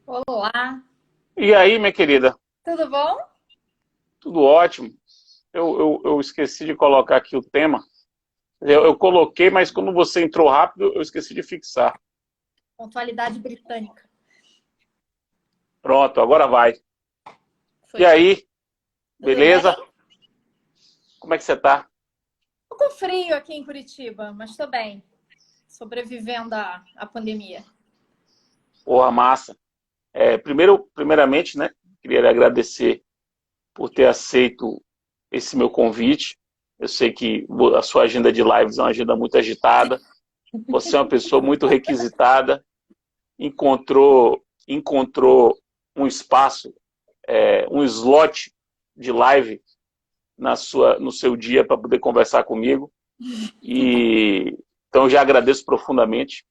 Olá, E aí, minha querida? tudo bom? Tudo ótimo. Eu esqueci de colocar aqui o tema. Eu coloquei, mas como você entrou rápido, eu esqueci de fixar. Pontualidade britânica. Pronto, agora vai. E Foi bem. aí, Tudo bem? beleza? Como é que você tá? Tô com frio aqui em Curitiba, mas tô bem. Sobrevivendo à pandemia. Porra, massa. Primeiramente, né, queria lhe agradecer por ter aceito esse meu convite. Eu sei que a sua agenda de lives é uma agenda muito agitada. Você é uma pessoa muito requisitada. Encontrou um espaço, um slot de live no seu dia para poder conversar comigo. E então eu já agradeço profundamente.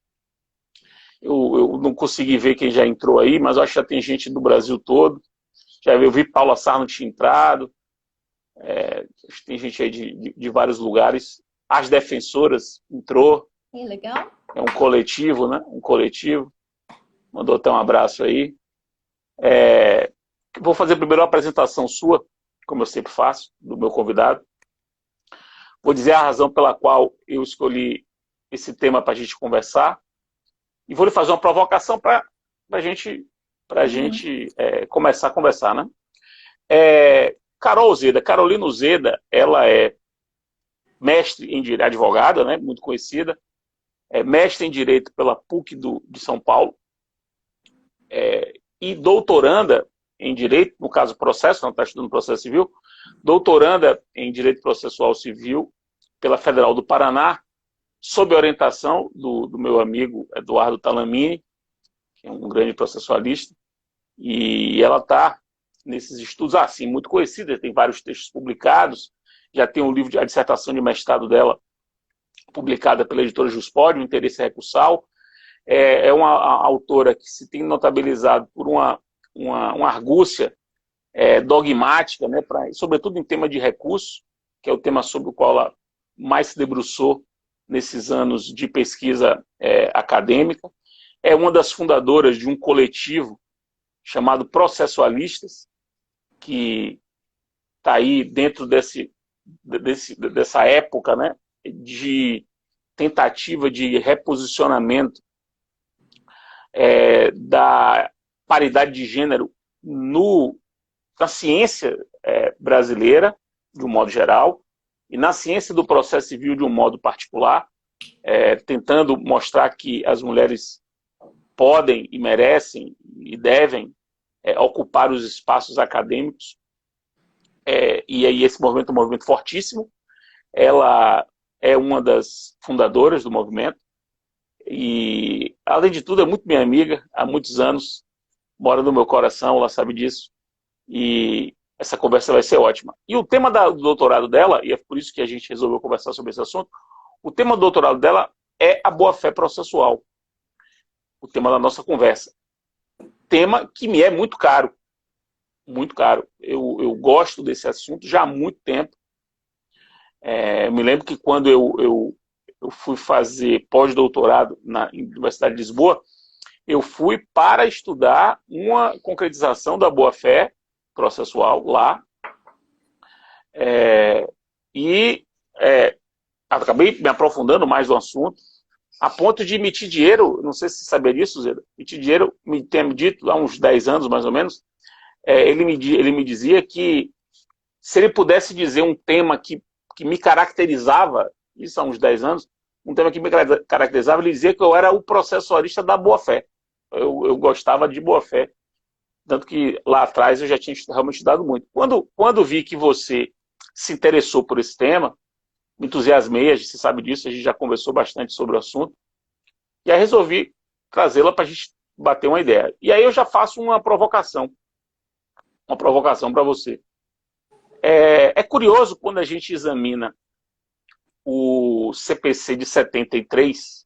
Eu não consegui ver quem já entrou aí, mas eu acho que já tem gente do Brasil todo. Eu vi Paula Sarno tinha entrado, tem gente aí de vários lugares. As Defensoras entrou, Legal? é um coletivo, né? Um coletivo. Mandou até um abraço aí. Vou fazer primeiro uma apresentação sua, como eu sempre faço, do meu convidado. Vou dizer a razão pela qual eu escolhi esse tema para a gente conversar. E vou lhe fazer uma provocação para a gente começar a conversar, né? Carolina Uzeda, ela é mestre em direito, advogada, né? Muito conhecida, é mestre em direito pela PUC de São Paulo, e doutoranda em direito, no caso processo, não está estudando processo civil, doutoranda em direito processual civil pela Federal do Paraná, sob a orientação do meu amigo Eduardo Talamini, que é um grande processualista, e ela está nesses estudos assim, muito conhecida, tem vários textos publicados, já tem um livro a dissertação de mestrado dela publicada pela editora Juspod, o Interesse Recursal. É uma autora que se tem notabilizado por uma argúcia dogmática, né, sobretudo em tema de recurso, que é o tema sobre o qual ela mais se debruçou nesses anos de pesquisa acadêmica. É uma das fundadoras de um coletivo chamado Processualistas, que está aí dentro dessa época, né, de tentativa de reposicionamento da paridade de gênero na ciência brasileira, de um modo geral, e na ciência do processo civil de um modo particular, tentando mostrar que as mulheres podem e merecem e devem ocupar os espaços acadêmicos. E aí esse movimento é um movimento fortíssimo. Ela é uma das fundadoras do movimento e, além de tudo, é muito minha amiga há muitos anos, mora no meu coração, ela sabe disso, e essa conversa vai ser ótima. E o tema do doutorado dela, e é por isso que a gente resolveu conversar sobre esse assunto, o tema do doutorado dela é a boa-fé processual, o tema da nossa conversa. Tema que me é muito caro, muito caro. Eu gosto desse assunto já há muito tempo. Eu me lembro que quando eu fui fazer pós-doutorado na Universidade de Lisboa, eu fui para estudar uma concretização da boa-fé processual lá, e acabei me aprofundando mais no assunto, a ponto de emitir dinheiro, não sei se você sabia disso, Zeda, emitir dinheiro, me tem dito há uns 10 anos mais ou menos, ele me dizia que se ele pudesse dizer um tema que me caracterizava, isso há uns 10 anos, um tema que me caracterizava, ele dizia que eu era o processualista da boa-fé. Eu gostava de boa-fé. Tanto que lá atrás eu já tinha realmente estudado muito. Quando vi que você se interessou por esse tema, me entusiasmei, você sabe disso, a gente já conversou bastante sobre o assunto, e aí resolvi trazê-la para a gente bater uma ideia. E aí eu já faço uma provocação para você. É curioso quando a gente examina o CPC de 73,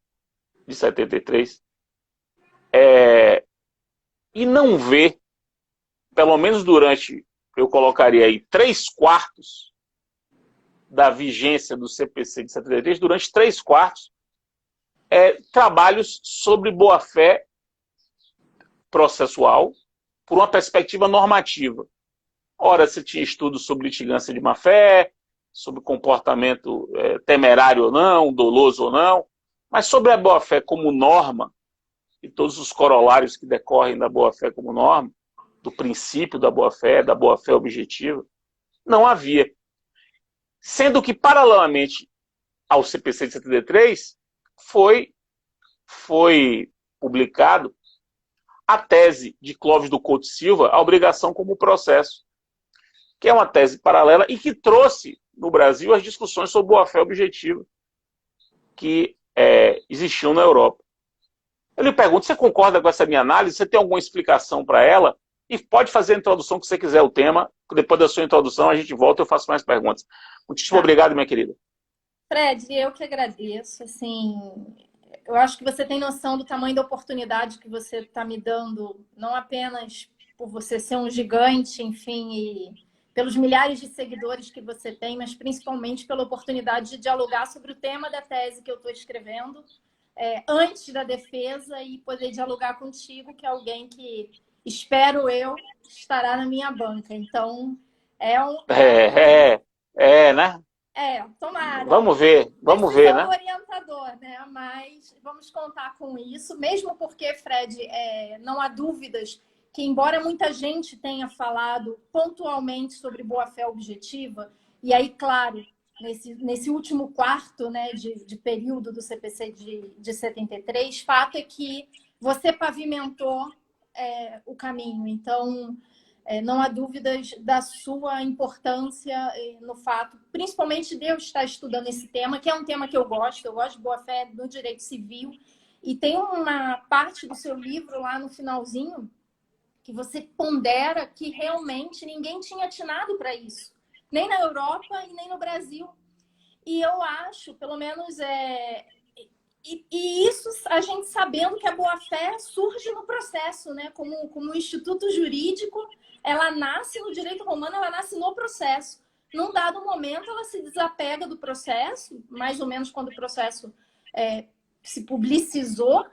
e não vê, pelo menos durante, eu colocaria aí, 3/4 da vigência do CPC de 73, durante 3/4, trabalhos sobre boa-fé processual por uma perspectiva normativa. Ora, você tinha estudos sobre litigância de má-fé, sobre comportamento temerário ou não, doloso ou não, mas sobre a boa-fé como norma, e todos os corolários que decorrem da boa-fé como norma, do princípio da boa-fé objetiva, não havia. Sendo que, paralelamente ao CPC de 73, foi publicado a tese de Clóvis do Couto Silva, A Obrigação como Processo, que é uma tese paralela e que trouxe no Brasil as discussões sobre boa-fé objetiva que existiam na Europa. Eu lhe pergunto, você concorda com essa minha análise? Você tem alguma explicação para ela? E pode fazer a introdução que você quiser o tema. Depois da sua introdução, a gente volta e eu faço mais perguntas. Muitíssimo obrigado, minha querida. Fred, eu que agradeço. Assim, eu acho que você tem noção do tamanho da oportunidade que você está me dando, não apenas por você ser um gigante, enfim, e pelos milhares de seguidores que você tem, mas principalmente pela oportunidade de dialogar sobre o tema da tese que eu estou escrevendo antes da defesa e poder dialogar contigo, que é alguém que, espero eu, estará na minha banca. Então, né? Tomara. Vamos ver, né? Um orientador, né? Mas vamos contar com isso, mesmo porque, Fred, não há dúvidas que, embora muita gente tenha falado pontualmente sobre boa-fé objetiva, e aí, claro, nesse último quarto, né, de período do CPC de 73, fato é que você pavimentou o caminho. Então, não há dúvidas da sua importância no fato, principalmente de eu estar estudando esse tema, que é um tema que eu gosto de boa-fé no direito civil, e tem uma parte do seu livro lá no finalzinho que você pondera que realmente ninguém tinha atinado para isso, nem na Europa e nem no Brasil. E eu acho, pelo menos, e isso a gente sabendo que a boa-fé surge no processo, né? Como um instituto jurídico, ela nasce no direito romano, ela nasce no processo. Num dado momento, ela se desapega do processo, mais ou menos quando o processo se publicizou,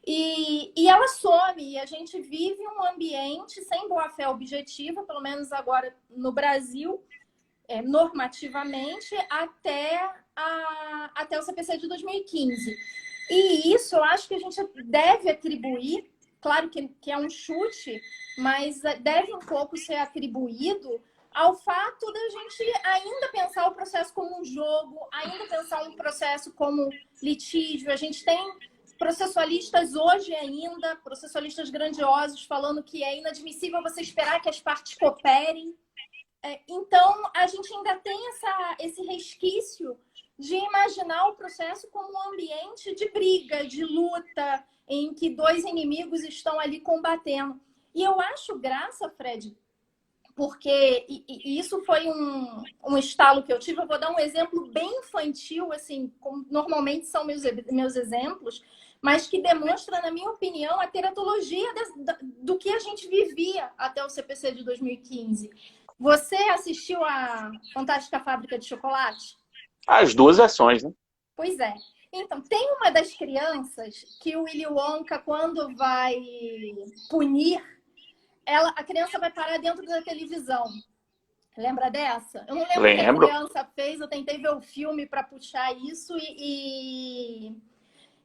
e ela some. E a gente vive um ambiente sem boa-fé objetiva, pelo menos agora no Brasil, normativamente, até o CPC de 2015. E isso eu acho que a gente deve atribuir, claro que é um chute, mas deve um pouco ser atribuído ao fato da gente ainda pensar o processo como um jogo, ainda pensar um processo como litígio. A gente tem processualistas hoje ainda, processualistas grandiosos, falando que é inadmissível você esperar que as partes cooperem. Então, a gente ainda tem esse resquício de imaginar o processo como um ambiente de briga, de luta, em que dois inimigos estão ali combatendo. E eu acho graça, Fred, porque e isso foi um estalo que eu tive. Eu vou dar um exemplo bem infantil, assim, como normalmente são meus exemplos, mas que demonstra, na minha opinião, a teratologia do que a gente vivia até o CPC de 2015. Você assistiu a Fantástica Fábrica de Chocolate? As duas versões, né? Pois é. Então, tem uma das crianças que o Willy Wonka, quando vai punir, a criança vai parar dentro da televisão. Lembra dessa? Eu não lembro o que a criança fez, eu tentei ver o filme para puxar isso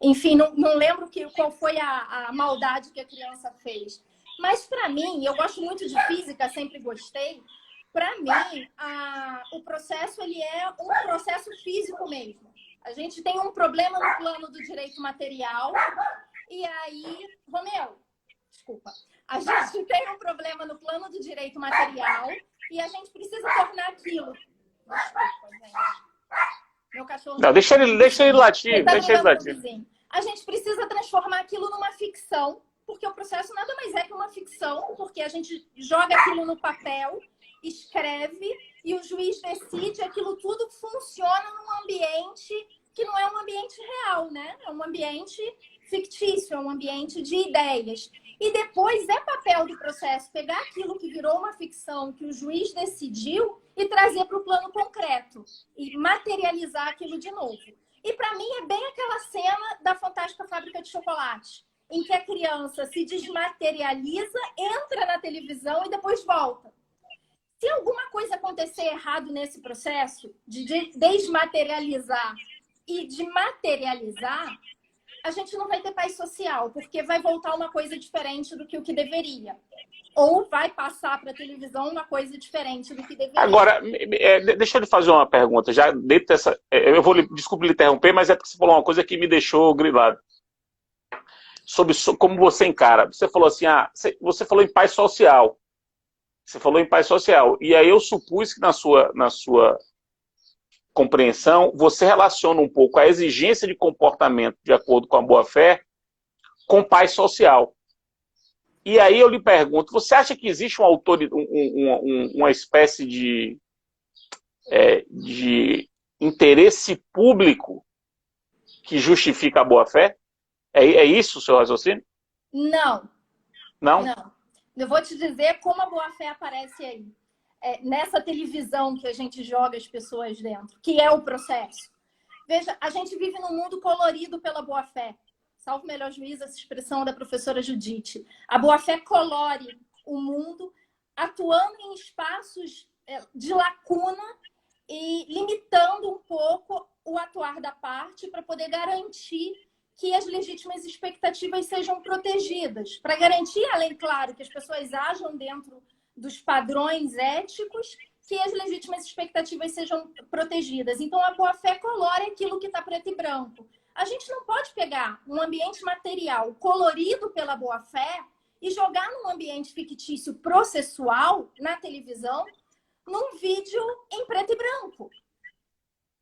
enfim, não lembro qual foi a maldade que a criança fez. Mas, para mim, eu gosto muito de física, sempre gostei. Para mim, o processo ele é um processo físico mesmo. A gente tem um problema no plano do direito material. E aí, Romeu, desculpa. A gente tem um problema no plano do direito material e a gente precisa tornar aquilo. Desculpa, gente. Meu cachorro... Não, deixa ele latir. Deixa ele latir. A gente precisa transformar aquilo numa ficção, porque o processo nada mais é que uma ficção, porque a gente joga aquilo no papel, escreve e o juiz decide. Aquilo tudo funciona num ambiente que não é um ambiente real, né? É um ambiente fictício, é um ambiente de ideias. E depois é papel do processo pegar aquilo que virou uma ficção, que o juiz decidiu, e trazer para o plano concreto e materializar aquilo de novo. E para mim é bem aquela cena da Fantástica Fábrica de Chocolate. em que a criança se desmaterializa, entra na televisão e depois volta. Se alguma coisa acontecer errado nesse processo de desmaterializar e de materializar, a gente não vai ter paz social, porque vai voltar uma coisa diferente do que o que deveria. Ou vai passar para a televisão uma coisa diferente do que deveria. Agora, deixa eu lhe fazer uma pergunta. Já dentro dessa. Desculpe lhe interromper, mas é porque você falou uma coisa que me deixou grilado. Sobre como você encara. Você falou assim, você falou em paz social. Você falou em paz social. E aí eu supus que na sua compreensão, você relaciona um pouco a exigência de comportamento de acordo com a boa-fé com paz social. E aí eu lhe pergunto, você acha que existe uma espécie de interesse público que justifica a boa-fé? É isso o seu raciocínio? Não. Não? Não. Eu vou te dizer como a boa-fé aparece aí. Nessa televisão que a gente joga as pessoas dentro, que é o processo. Veja, a gente vive num mundo colorido pela boa-fé. Salvo melhor juízo, essa expressão da professora Judite. A boa-fé colore o mundo, atuando em espaços de lacuna e limitando um pouco o atuar da parte para poder garantir que as legítimas expectativas sejam protegidas. Para garantir, além, claro, que as pessoas ajam dentro dos padrões éticos, que as legítimas expectativas sejam protegidas. Então, a boa-fé colore aquilo que está preto e branco. A gente não pode pegar um ambiente material colorido pela boa-fé e jogar num ambiente fictício processual, na televisão, num vídeo em preto e branco.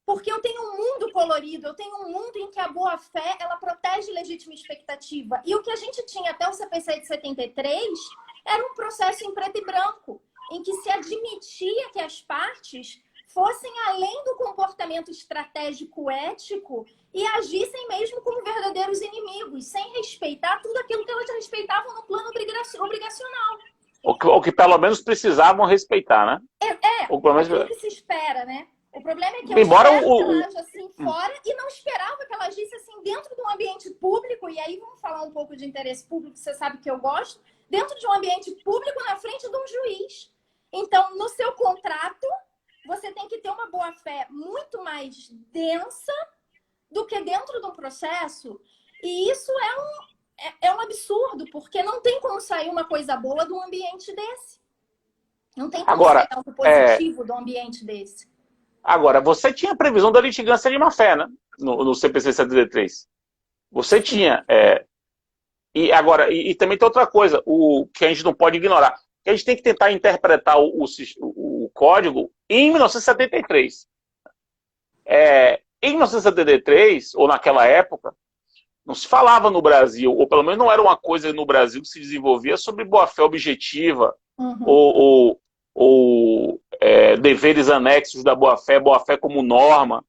Porque eu tenho um mundo colorido, eu tenho um mundo em que a boa-fé, ela protege legítima expectativa. E o que a gente tinha até o CPC de 73 era um processo em preto e branco, em que se admitia que as partes fossem além do comportamento estratégico ético e agissem mesmo como verdadeiros inimigos, sem respeitar tudo aquilo que elas respeitavam no plano obrigacional. Ou que pelo menos precisavam respeitar, né? Ou pelo menos aquilo que se espera, né? O problema é que eu Embora espero que ela aja assim fora e não esperava que ela agisse assim dentro de um ambiente público, e aí vamos falar um pouco de interesse público, você sabe que eu gosto, dentro de um ambiente público na frente de um juiz. Então, no seu contrato, você tem que ter uma boa-fé muito mais densa do que dentro de um processo, e isso é um absurdo, porque não tem como sair uma coisa boa de um ambiente desse. Não tem como sair algo positivo de um ambiente desse. Agora, você tinha previsão da litigância de má-fé, né? No CPC 73. Você tinha. E também tem outra coisa, que a gente não pode ignorar. Que a gente tem que tentar interpretar o código em 1973. Em 1973, ou naquela época, não se falava no Brasil, ou pelo menos não era uma coisa no Brasil que se desenvolvia sobre boa-fé objetiva, ou deveres anexos da boa-fé como norma.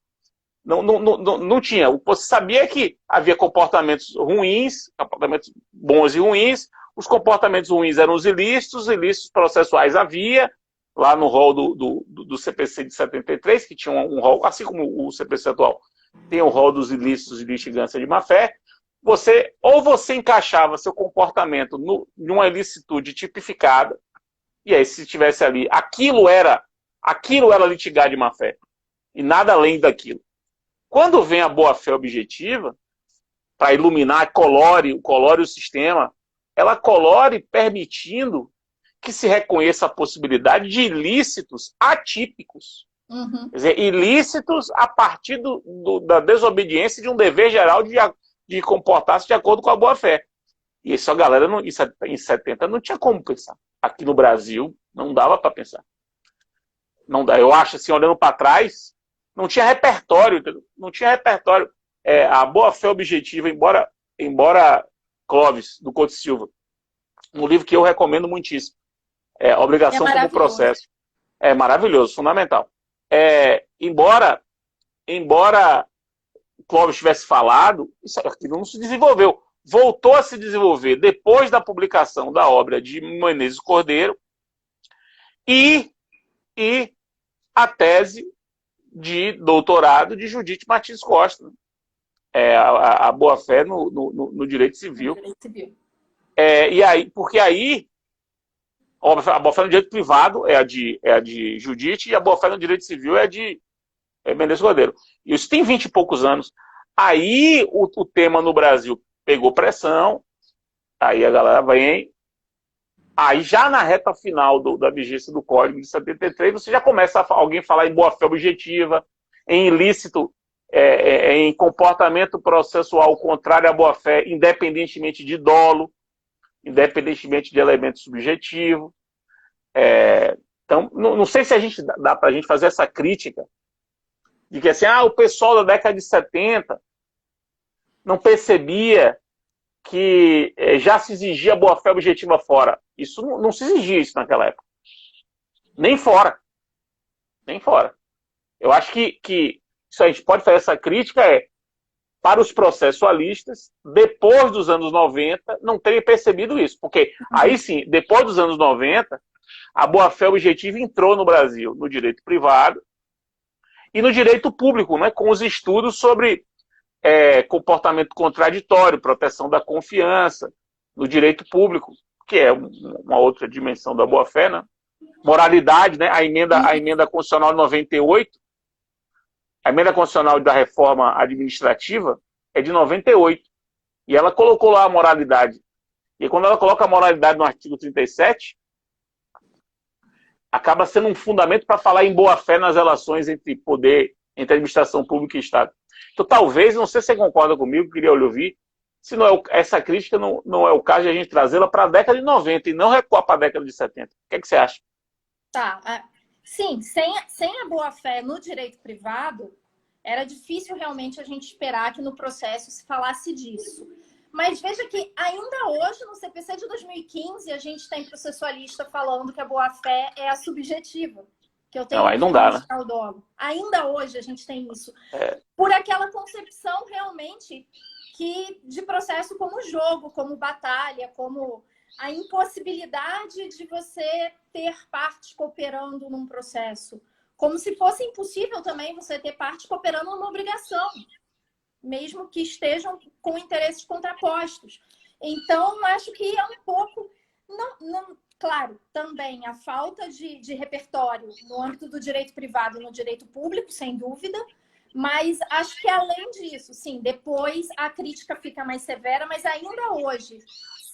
Não tinha. Você sabia que havia comportamentos ruins, comportamentos bons e ruins. Os comportamentos ruins eram os ilícitos processuais havia, lá no rol do CPC de 73, que tinha um rol, assim como o CPC atual, tem o rol dos ilícitos de litigância de má-fé. Ou você encaixava seu comportamento numa ilicitude tipificada, e aí se tivesse ali, aquilo era litigar de má-fé, e nada além daquilo. Quando vem a boa-fé objetiva, para iluminar, colore o sistema, ela colore permitindo que se reconheça a possibilidade de ilícitos atípicos. Quer dizer, ilícitos a partir da desobediência de um dever geral de comportar-se de acordo com a boa-fé. E isso a galera, em 70, não tinha como pensar. Aqui no Brasil, não dava para pensar. Não dá. Eu acho, assim, olhando para trás, não tinha repertório. Não tinha repertório. A boa-fé objetiva, embora Clóvis, do Couto Silva, um livro que eu recomendo muitíssimo. Obrigação como processo. É maravilhoso, fundamental. Embora Clóvis tivesse falado, aquilo não se desenvolveu. Voltou a se desenvolver depois da publicação da obra de Menezes Cordeiro e a tese de doutorado de Judite Martins Costa. a boa-fé no direito civil. No direito civil. E aí, porque aí a boa-fé no direito privado é a de Judite e a boa-fé no direito civil é a de Mendes Cordeiro. E isso tem 20 e poucos anos. Aí o tema no Brasil pegou pressão, aí a galera vem. Aí já na reta final da vigência do Código de 73, você já começa alguém falar em boa-fé objetiva, em ilícito, em comportamento processual contrário à boa-fé, independentemente de dolo, independentemente de elemento subjetivo. Então, não sei se dá para a gente fazer essa crítica de que assim, o pessoal da década de 70 não percebia que já se exigia boa-fé objetiva fora. Isso não se exigia isso naquela época. Nem fora. Nem fora. Eu acho que isso a gente pode fazer essa crítica para os processualistas, depois dos anos 90, não terem percebido isso. Porque aí sim, depois dos anos 90, a boa-fé objetiva entrou no Brasil, no direito privado e no direito público, né, com os estudos sobre comportamento contraditório, proteção da confiança, no direito público, que é uma outra dimensão da boa-fé, né? Moralidade, né? A emenda constitucional de 98, a emenda constitucional da reforma administrativa é de 98, e ela colocou lá a moralidade. E quando ela coloca a moralidade no artigo 37, acaba sendo um fundamento para falar em boa-fé nas relações entre poder, entre administração pública e Estado. Então, talvez, não sei se você concorda comigo, queria lhe ouvir, se não essa crítica não é o caso de a gente trazê-la para a década de 90 e não recuar para a década de 70. O que você acha? Tá. Sim, sem a boa-fé no direito privado, era difícil realmente a gente esperar que no processo se falasse disso. Mas veja que ainda hoje, no CPC de 2015, a gente tem processualista falando que a boa-fé é a subjetiva. Que eu tenho não, aí não dá, né? O dolo. Ainda hoje a gente tem isso. Por aquela concepção realmente de processo como jogo, como batalha, como a impossibilidade de você ter partes cooperando num processo. Como se fosse impossível também você ter partes cooperando numa obrigação, mesmo que estejam com interesses contrapostos. Então, acho que é um pouco... Claro, também a falta de repertório no âmbito do direito privado e no direito público, sem dúvida, mas acho que além disso, sim, depois a crítica fica mais severa, mas ainda hoje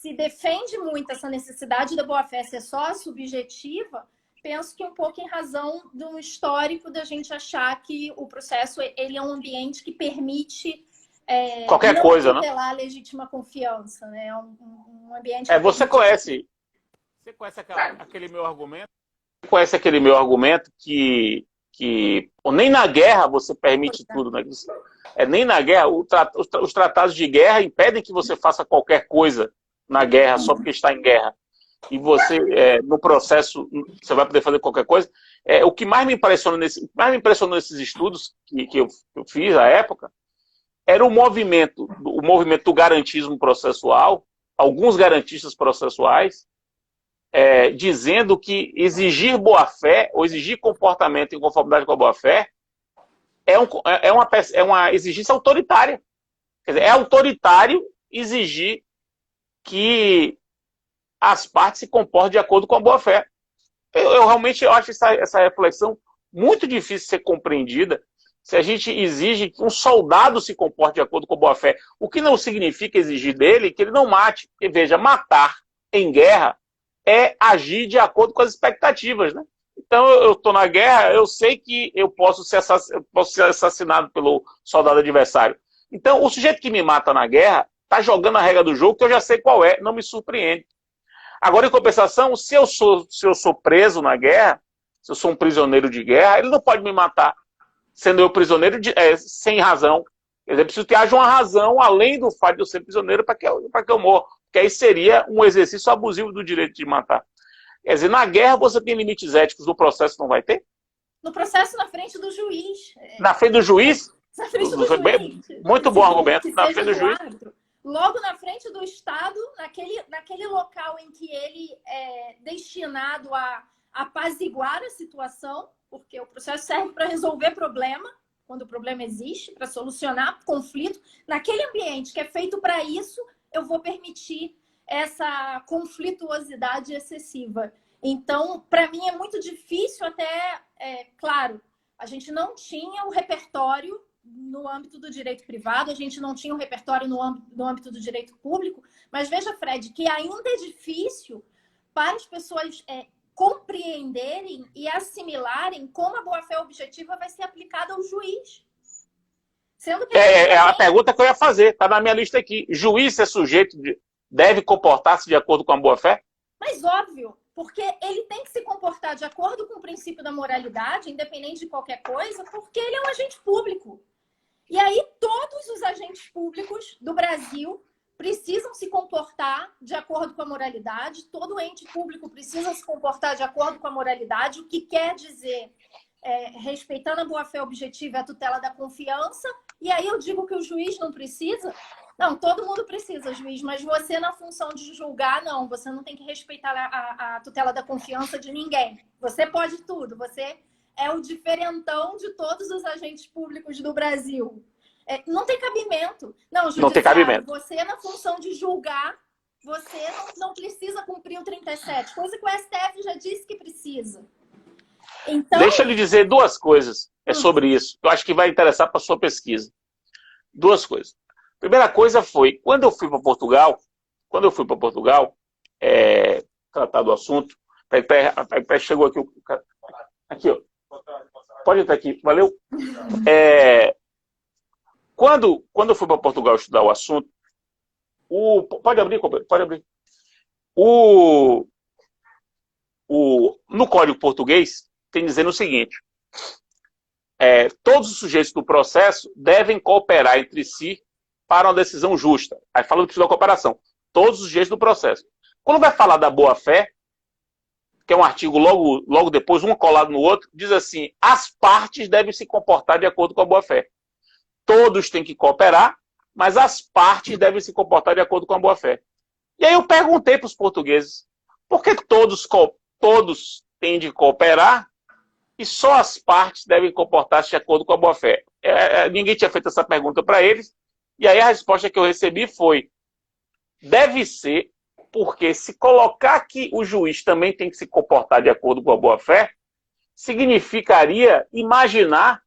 se defende muito essa necessidade da boa-fé ser só subjetiva, penso que um pouco em razão do histórico da gente achar que o processo ele é um ambiente que permite qualquer coisa, né? tutelar a legítima confiança, né? É um ambiente... Você conhece aquele meu argumento? Você conhece aquele meu argumento que nem na guerra você permite tudo, né? Nem na guerra, os tratados de guerra impedem que você faça qualquer coisa na guerra só porque está em guerra. E você, no processo, você vai poder fazer qualquer coisa. O que mais me impressionou nesses estudos que eu fiz à época era o movimento do garantismo processual, alguns garantistas processuais, dizendo que exigir boa-fé ou exigir comportamento em conformidade com a boa-fé é uma exigência autoritária. Quer dizer, é autoritário exigir que as partes se comportem de acordo com a boa-fé. Eu realmente acho essa reflexão muito difícil de ser compreendida se a gente exige que um soldado se comporte de acordo com a boa-fé. O que não significa exigir dele que ele não mate. Porque, veja, matar em guerra é agir de acordo com as expectativas, né? Então, eu estou na guerra, eu sei que eu posso ser assassinado pelo soldado adversário. Então, o sujeito que me mata na guerra está jogando a regra do jogo que eu já sei qual é, não me surpreende. Agora, em compensação, se eu sou preso na guerra, se eu sou um prisioneiro de guerra, ele não pode me matar, sendo eu prisioneiro sem razão. Quer dizer, preciso que haja uma razão, além do fato de eu ser prisioneiro, para que eu morra. Porque aí seria um exercício abusivo do direito de matar. Quer dizer, na guerra você tem limites éticos, no processo não vai ter? No processo, na frente do juiz. Na frente do juiz? Na frente do juiz. Muito bom argumento. Na frente do juiz. Logo na frente do Estado, naquele local em que ele é destinado a apaziguar a situação, porque o processo serve para resolver problema, quando o problema existe, para solucionar conflito. Naquele ambiente que é feito para isso, eu vou permitir essa conflituosidade excessiva. Então, para mim, é muito difícil até... claro, a gente não tinha o repertório no âmbito do direito privado, a gente não tinha o repertório no âmbito do direito público, mas veja, Fred, que ainda é difícil para as pessoas compreenderem e assimilarem como a boa-fé objetiva vai ser aplicada ao juiz. Sendo que a pergunta que eu ia fazer, está na minha lista aqui. Juiz é sujeito, deve comportar-se de acordo com a boa-fé? Mas óbvio, porque ele tem que se comportar de acordo com o princípio da moralidade, independente de qualquer coisa, porque ele é um agente público. E aí todos os agentes públicos do Brasil precisam se comportar de acordo com a moralidade, todo ente público precisa se comportar de acordo com a moralidade, o que quer dizer, respeitando a boa-fé objetiva e a tutela da confiança. E aí eu digo que o juiz não precisa? Não, todo mundo precisa, juiz, mas você, na função de julgar, não. Você não tem que respeitar a tutela da confiança de ninguém. Você pode tudo. Você é o diferentão de todos os agentes públicos do Brasil. Não tem cabimento. Não, não tem cabimento. Você, na função de julgar, você não precisa cumprir o 37, coisa que o STF já disse que precisa. Então... Deixa eu lhe dizer duas coisas sobre isso. Eu acho que vai interessar para a sua pesquisa. Duas coisas. Primeira coisa foi, quando eu fui para Portugal, tratar do assunto, chegou aqui o cara. Aqui, ó. Pode estar aqui, valeu? Quando eu fui para Portugal estudar o assunto, pode abrir, pode abrir. No Código Português, tem dizendo o seguinte: todos os sujeitos do processo devem cooperar entre si para uma decisão justa. Aí falando que da cooperação. Todos os sujeitos do processo. Quando vai falar da boa-fé, que é um artigo logo depois, um colado no outro, diz assim: as partes devem se comportar de acordo com a boa-fé. Todos têm que cooperar, mas as partes devem se comportar de acordo com a boa-fé. E aí eu perguntei para os portugueses, por que todos têm de cooperar e só as partes devem comportar-se de acordo com a boa-fé? Ninguém tinha feito essa pergunta para eles, e aí a resposta que eu recebi foi: deve ser porque se colocar que o juiz também tem que se comportar de acordo com a boa-fé, significaria imaginar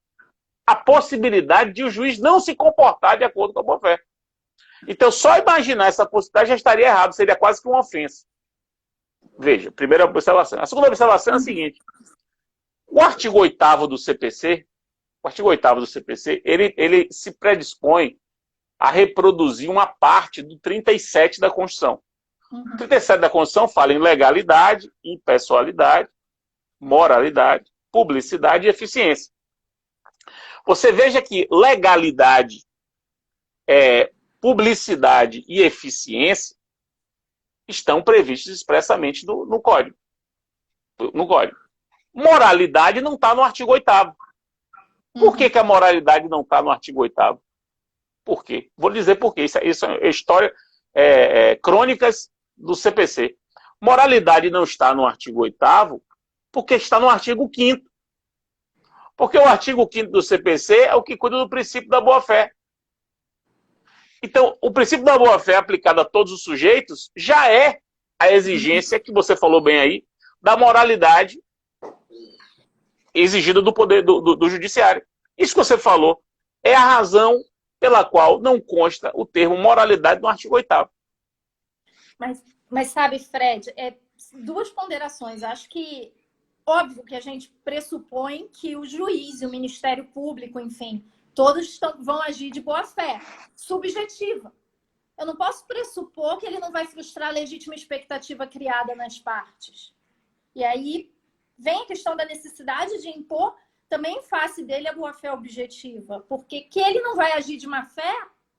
a possibilidade de o juiz não se comportar de acordo com a boa-fé. Então, só imaginar essa possibilidade já estaria errado, seria quase que uma ofensa. Veja, primeira observação. A segunda observação é a seguinte: o artigo 8º do CPC, ele se predispõe a reproduzir uma parte do 37 da Constituição. O 37 da Constituição fala em legalidade, impessoalidade, moralidade, publicidade e eficiência. Você veja que legalidade, publicidade e eficiência estão previstos expressamente no Código. Moralidade não está no artigo 8º. Por que a moralidade não está no artigo 8º? Por quê? Vou dizer por quê. Isso é história, crônicas do CPC. Moralidade não está no artigo 8º porque está no artigo 5º. Porque o artigo 5º do CPC é o que cuida do princípio da boa-fé. Então, o princípio da boa-fé aplicado a todos os sujeitos já é a exigência, que você falou bem aí, da moralidade exigida do poder do judiciário. Isso que você falou é a razão pela qual não consta o termo moralidade no artigo 8º. Mas sabe, Fred, duas ponderações. Acho que, óbvio que a gente pressupõe que o juiz e o Ministério Público, enfim, todos vão agir de boa-fé, subjetiva. Eu não posso pressupor que ele não vai frustrar a legítima expectativa criada nas partes. E aí vem a questão da necessidade de impor também em face dele a boa-fé objetiva. Porque que ele não vai agir de má-fé,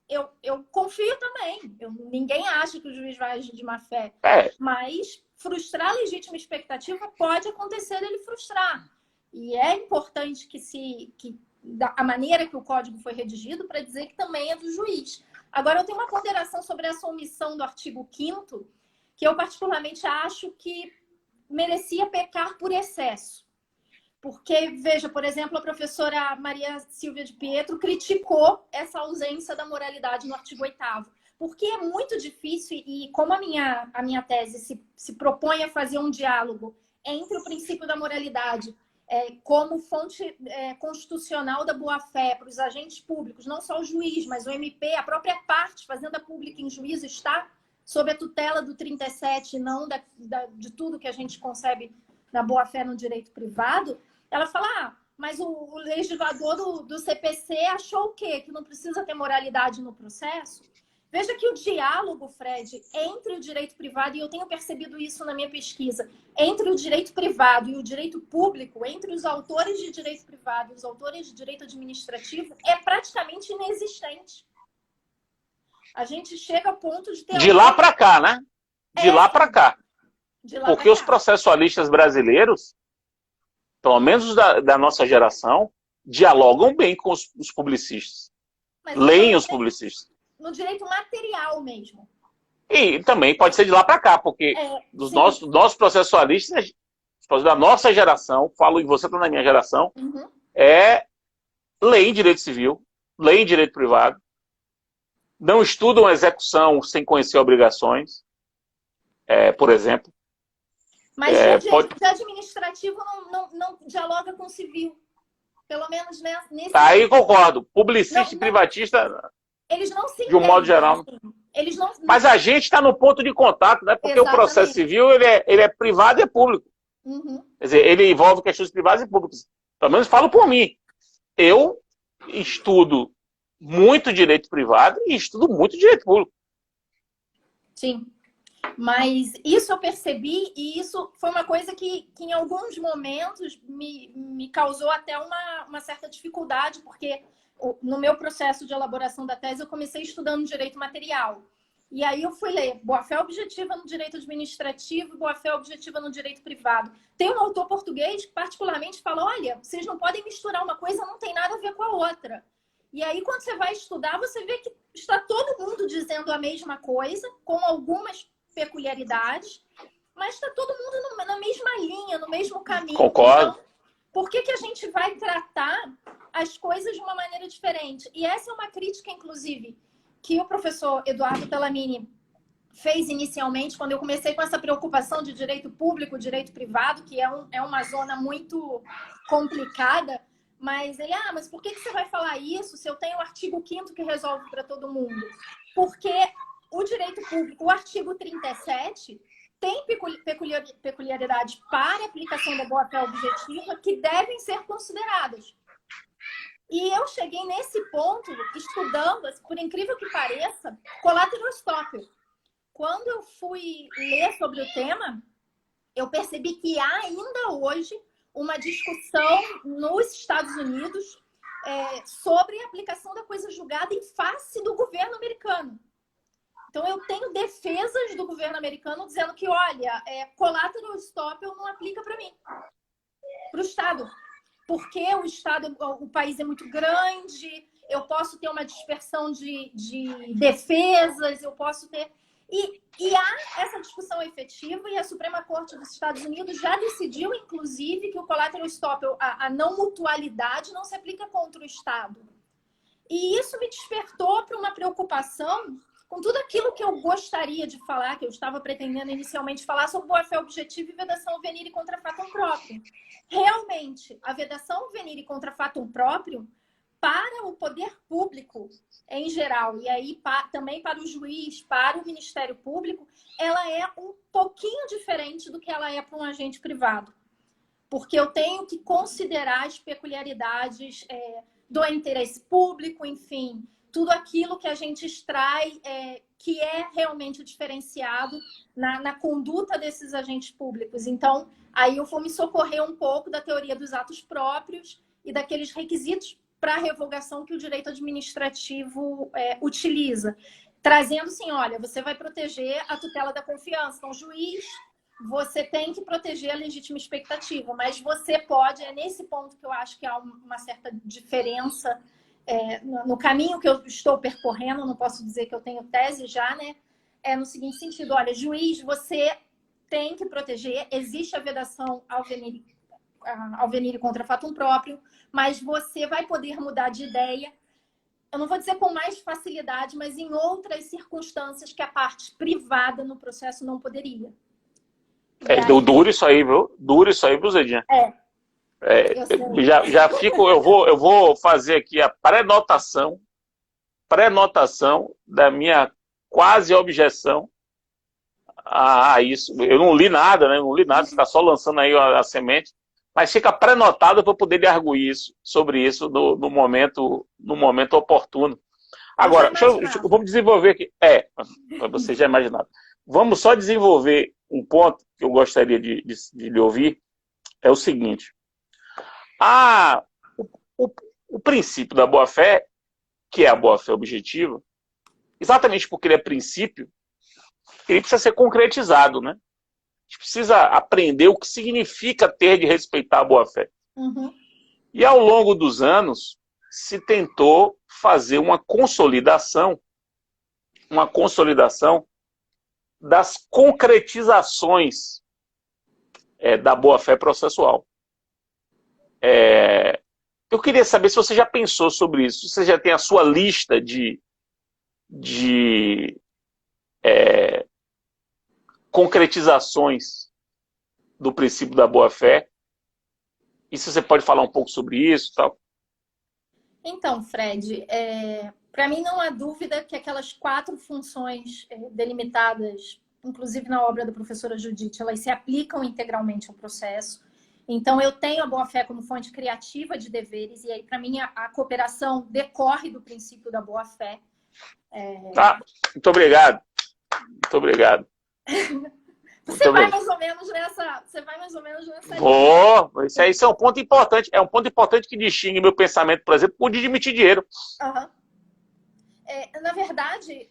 eu confio também. Ninguém acha que o juiz vai agir de má-fé. Mas frustrar a legítima expectativa pode acontecer dele frustrar. E é importante que a maneira que o código foi redigido para dizer que também é do juiz. Agora, eu tenho uma ponderação sobre essa omissão do artigo 5º, que eu particularmente acho que merecia pecar por excesso. Porque, veja, por exemplo, a professora Maria Silvia de Pietro criticou essa ausência da moralidade no artigo 8º, porque é muito difícil, e como a minha tese se propõe a fazer um diálogo entre o princípio da moralidade como fonte constitucional da boa-fé para os agentes públicos, não só o juiz, mas o MP, a própria parte, fazenda pública em juízo, está sob a tutela do 37, não de tudo que a gente concebe na boa-fé no direito privado. Ela fala, mas o legislador do CPC achou o quê? Que não precisa ter moralidade no processo? Veja que o diálogo, Fred, entre o direito privado, e eu tenho percebido isso na minha pesquisa, entre o direito privado e o direito público, entre os autores de direito privado e os autores de direito administrativo, é praticamente inexistente. A gente chega ao ponto de ter... De lá para cá, né? De lá para cá. Porque os processualistas brasileiros, pelo menos da nossa geração, dialogam bem com os publicistas. Leem os publicistas. No direito material mesmo. E também pode ser de lá para cá, porque dos nossos processualistas, da nossa geração, falo e você está na minha geração, leem direito civil, leem direito privado, não estudam execução sem conhecer obrigações, por exemplo. Mas o direito administrativo não dialoga com o civil. Pelo menos nesse... Aí concordo. Publicista e privatista, eles não se de um modo geral. Assim. Eles não... Mas a gente está no ponto de contato, né? Porque Exatamente. O processo civil ele é privado e é público. Quer dizer, ele envolve questões privadas e públicas. Pelo menos falo por mim. Eu estudo muito direito privado e estudo muito direito público. Sim. Mas isso eu percebi, e isso foi uma coisa que em alguns momentos me causou até uma certa dificuldade, porque no meu processo de elaboração da tese eu comecei estudando direito material. E aí eu fui ler boa-fé objetiva no direito administrativo e boa-fé objetiva no direito privado. Tem um autor português que particularmente fala, olha, vocês não podem misturar uma coisa, não tem nada a ver com a outra. E aí quando você vai estudar, você vê que está todo mundo dizendo a mesma coisa, com algumas peculiaridades, mas está todo mundo na mesma linha, no mesmo caminho. Concordo. Então, por que a gente vai tratar as coisas de uma maneira diferente? E essa é uma crítica, inclusive, que o professor Eduardo Bellamini fez inicialmente, quando eu comecei com essa preocupação de direito público, direito privado, que é uma zona muito complicada, mas ele, mas por que você vai falar isso se eu tenho o artigo 5º que resolve para todo mundo? Porque o direito público, o artigo 37, tem peculiaridades para a aplicação da boa-fé objetiva que devem ser consideradas. E eu cheguei nesse ponto estudando, por incrível que pareça, collateral estoppel. Quando eu fui ler sobre o tema, eu percebi que há ainda hoje uma discussão nos Estados Unidos sobre a aplicação da coisa julgada em face do governo americano. Então, eu tenho defesas do governo americano dizendo que, olha, collateral estoppel não aplica para mim, para o Estado. Porque o país é muito grande, eu posso ter uma dispersão de defesas, eu posso ter... E há essa discussão efetiva, e a Suprema Corte dos Estados Unidos já decidiu, inclusive, que o collateral estoppel, a não mutualidade, não se aplica contra o Estado. E isso me despertou para uma preocupação com tudo aquilo que eu gostaria de falar, que eu estava pretendendo inicialmente falar sobre boa-fé objetiva e vedação venire contra fatum próprio. Realmente, a vedação venire contra fatum próprio, para o poder público em geral, e aí também para o juiz, para o Ministério Público, ela é um pouquinho diferente do que ela é para um agente privado. Porque eu tenho que considerar as peculiaridades do interesse público, enfim, tudo aquilo que a gente extrai que é realmente diferenciado na conduta desses agentes públicos. Então, aí eu vou me socorrer um pouco da teoria dos atos próprios e daqueles requisitos para a revogação que o direito administrativo utiliza. Trazendo assim, olha, você vai proteger a tutela da confiança. Então, juiz, você tem que proteger a legítima expectativa, mas você pode, nesse ponto que eu acho que há uma certa diferença no caminho que eu estou percorrendo, não posso dizer que eu tenho tese já, né? No seguinte sentido, olha, juiz, você tem que proteger, existe a vedação ao venire ao venire contra fatum próprio, mas você vai poder mudar de ideia. Eu não vou dizer com mais facilidade, mas em outras circunstâncias que a parte privada no processo não poderia. Duro isso aí, viu? Duro isso aí, viu, Zedinha? Já fico, eu vou fazer aqui a pré-notação da minha quase objeção a isso. Eu não li nada, né? Não li nada, você está só lançando aí a semente, mas fica pré-notado para poder lhe arguir sobre isso no momento oportuno. Agora, vamos desenvolver aqui. Você já imaginava. Vamos só desenvolver um ponto que eu gostaria de lhe ouvir. É o seguinte. O princípio da boa-fé, que é a boa-fé objetiva, exatamente porque ele é princípio, ele precisa ser concretizado, né? A gente precisa aprender o que significa ter de respeitar a boa-fé. Uhum. E ao longo dos anos, se tentou fazer uma consolidação das concretizações da boa-fé processual. Eu queria saber se você já pensou sobre isso, se você já tem a sua lista de concretizações do princípio da boa-fé, e se você pode falar um pouco sobre isso e tal. Então, Fred, para mim não há dúvida que aquelas 4 funções delimitadas, inclusive na obra da professora Judite, elas se aplicam integralmente ao processo. Então, eu tenho a boa-fé como fonte criativa de deveres, e aí, para mim, a cooperação decorre do princípio da boa-fé. Muito obrigado. Muito obrigado. Você vai mais ou menos nessa linha. Isso é um ponto importante. É um ponto importante que distingue meu pensamento, por exemplo, o de admitir dinheiro. Uhum. Na verdade,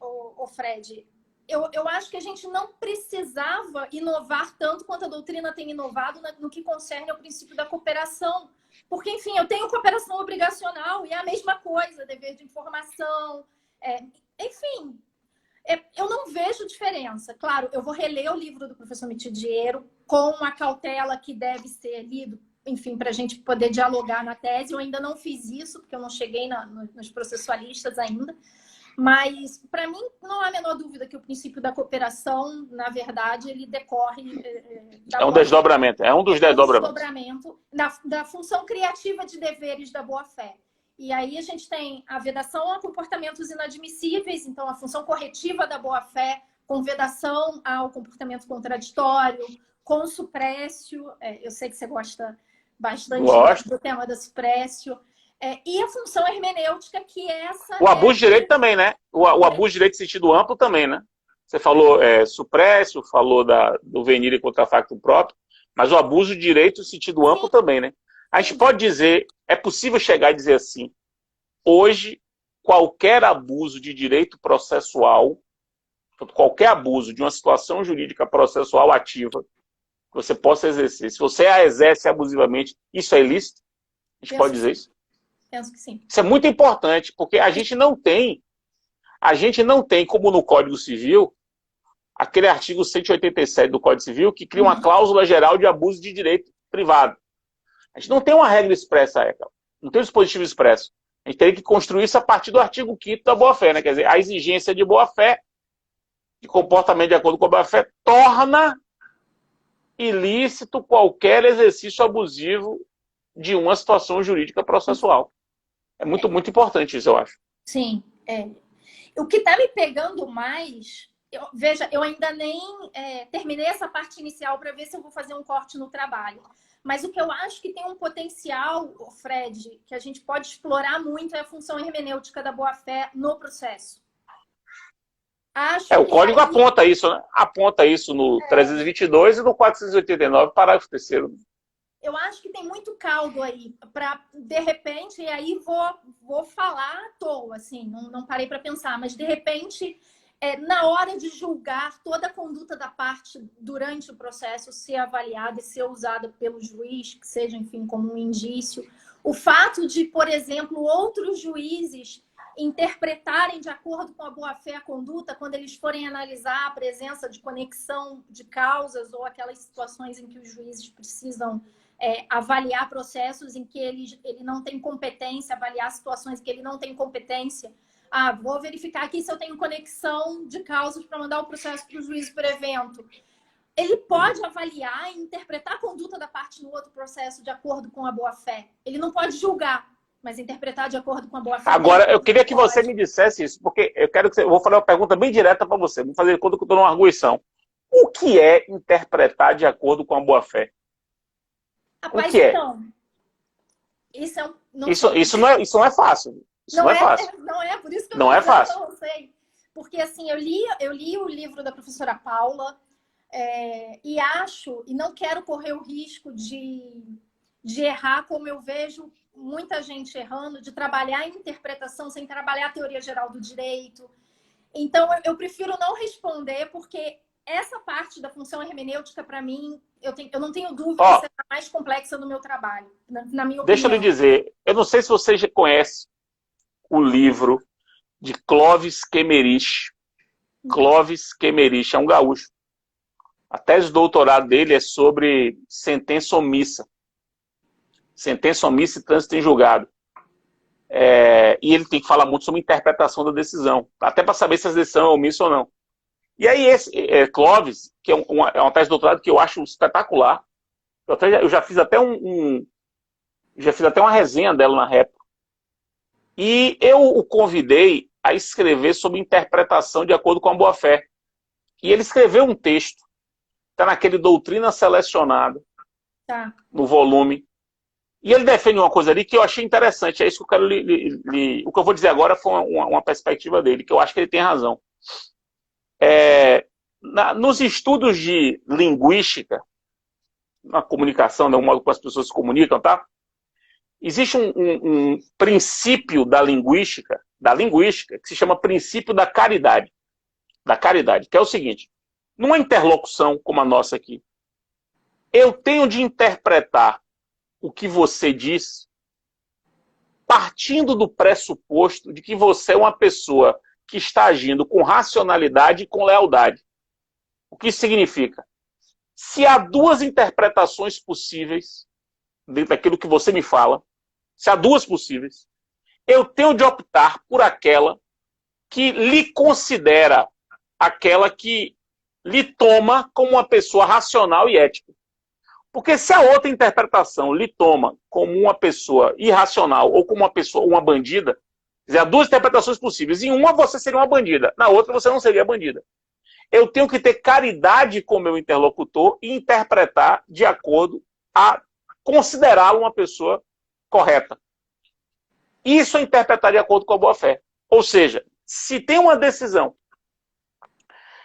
Fred, eu acho que a gente não precisava inovar tanto quanto a doutrina tem inovado no que concerne ao princípio da cooperação. Porque, enfim, eu tenho cooperação obrigacional e é a mesma coisa, dever de informação. Enfim, eu não vejo diferença. Claro, eu vou reler o livro do professor Mitidiero com a cautela que deve ser lido, enfim, para a gente poder dialogar na tese. Eu ainda não fiz isso, porque eu não cheguei nos processualistas ainda. Mas, para mim, não há a menor dúvida que o princípio da cooperação, na verdade, ele decorre... É um desdobramento, é um dos desdobramentos. Da função criativa de deveres da boa-fé. E aí a gente tem a vedação a comportamentos inadmissíveis, então a função corretiva da boa-fé, com vedação ao comportamento contraditório, com suprécio, eu sei que você gosta bastante do tema da suprécio, e a função hermenêutica, que essa... O abuso de direito também, né? O abuso de direito em sentido amplo também, né? Você falou suprécio, falou do venire contra facto próprio, mas o abuso de direito em sentido amplo também, né? A gente pode dizer, é possível chegar e dizer assim, hoje, qualquer abuso de direito processual, qualquer abuso de uma situação jurídica processual ativa, que você possa exercer, se você a exerce abusivamente, isso é ilícito? A gente pode dizer isso? Penso que sim. Isso é muito importante, porque a gente não tem, como no Código Civil, aquele artigo 187 do Código Civil, que cria uma cláusula geral de abuso de direito privado. A gente não tem uma regra expressa, não tem um dispositivo expresso. A gente teria que construir isso a partir do artigo 5º da boa-fé, né? Quer dizer, a exigência de boa-fé, de comportamento de acordo com a boa-fé, torna ilícito qualquer exercício abusivo de uma situação jurídica processual. É muito, muito importante isso, eu acho. Sim. O que está me pegando mais... Veja, eu ainda nem terminei essa parte inicial para ver se eu vou fazer um corte no trabalho. Mas o que eu acho que tem um potencial, Fred, que a gente pode explorar muito é a função hermenêutica da boa-fé no processo. O código aponta isso, né? Aponta isso no 322 e no 489, parágrafo 3º. Eu acho que tem muito caldo aí para, de repente, e aí vou falar à toa, assim, não parei para pensar, mas de repente... na hora de julgar toda a conduta da parte durante o processo ser avaliada e ser usada pelo juiz, que seja, enfim, como um indício. O fato de, por exemplo, outros juízes interpretarem de acordo com a boa-fé a conduta quando eles forem analisar a presença de conexão de causas ou aquelas situações em que os juízes precisam avaliar processos em que ele não tem competência, avaliar situações em que ele não tem competência. Vou verificar aqui se eu tenho conexão de causas para mandar o processo para o juiz por evento. Ele pode avaliar e interpretar a conduta da parte no outro processo de acordo com a boa-fé. Ele não pode julgar, mas interpretar de acordo com a boa-fé. Agora, eu queria que você me dissesse isso, porque eu vou fazer uma pergunta bem direta para você. Vou fazer quando eu estou numa arguição. O que é interpretar de acordo com a boa-fé? Rapaz, o que é? Então, isso é isso não é fácil. Isso não é fácil. Não é, por isso que eu não é fácil. Não sei. Porque, assim, eu li o livro da professora Paula e acho, e não quero correr o risco de errar, como eu vejo muita gente errando, de trabalhar a interpretação sem trabalhar a teoria geral do direito. Então, eu prefiro não responder, porque essa parte da função hermenêutica, para mim, eu não tenho dúvida que será mais complexa no meu trabalho, na minha opinião. Deixa eu lhe dizer, eu não sei se você já conhece o livro de Clovis Quemerich. Clovis Quemerich é um gaúcho. A tese de doutorado dele é sobre sentença omissa. Sentença omissa e trânsito em julgado. E ele tem que falar muito sobre interpretação da decisão, até para saber se a decisão é omissa ou não. E aí esse Clovis, que é uma tese de doutorado que eu acho espetacular, eu já fiz até uma resenha dela na Rep. E eu o convidei a escrever sobre interpretação de acordo com a boa-fé. E ele escreveu um texto, está naquele Doutrina Selecionada, no volume. E ele defende uma coisa ali que eu achei interessante. É isso que eu quero o que eu vou dizer agora foi uma perspectiva dele, que eu acho que ele tem razão. Nos estudos de linguística, na comunicação, né, o modo como as pessoas se comunicam, tá? Existe um princípio da linguística, que se chama princípio da caridade. Que é o seguinte: numa interlocução como a nossa aqui, eu tenho de interpretar o que você diz partindo do pressuposto de que você é uma pessoa que está agindo com racionalidade e com lealdade. O que isso significa? Se há duas interpretações possíveis dentro daquilo que você me fala, se há duas possíveis, eu tenho de optar por aquela que lhe considera, aquela que lhe toma como uma pessoa racional e ética. Porque se a outra interpretação lhe toma como uma pessoa irracional ou como uma bandida, quer dizer, há duas interpretações possíveis. Em uma você seria uma bandida, na outra você não seria bandida. Eu tenho que ter caridade com o meu interlocutor e interpretar de acordo a considerá-lo uma pessoa correta. Isso é interpretar de acordo com a boa-fé. Ou seja, se tem uma decisão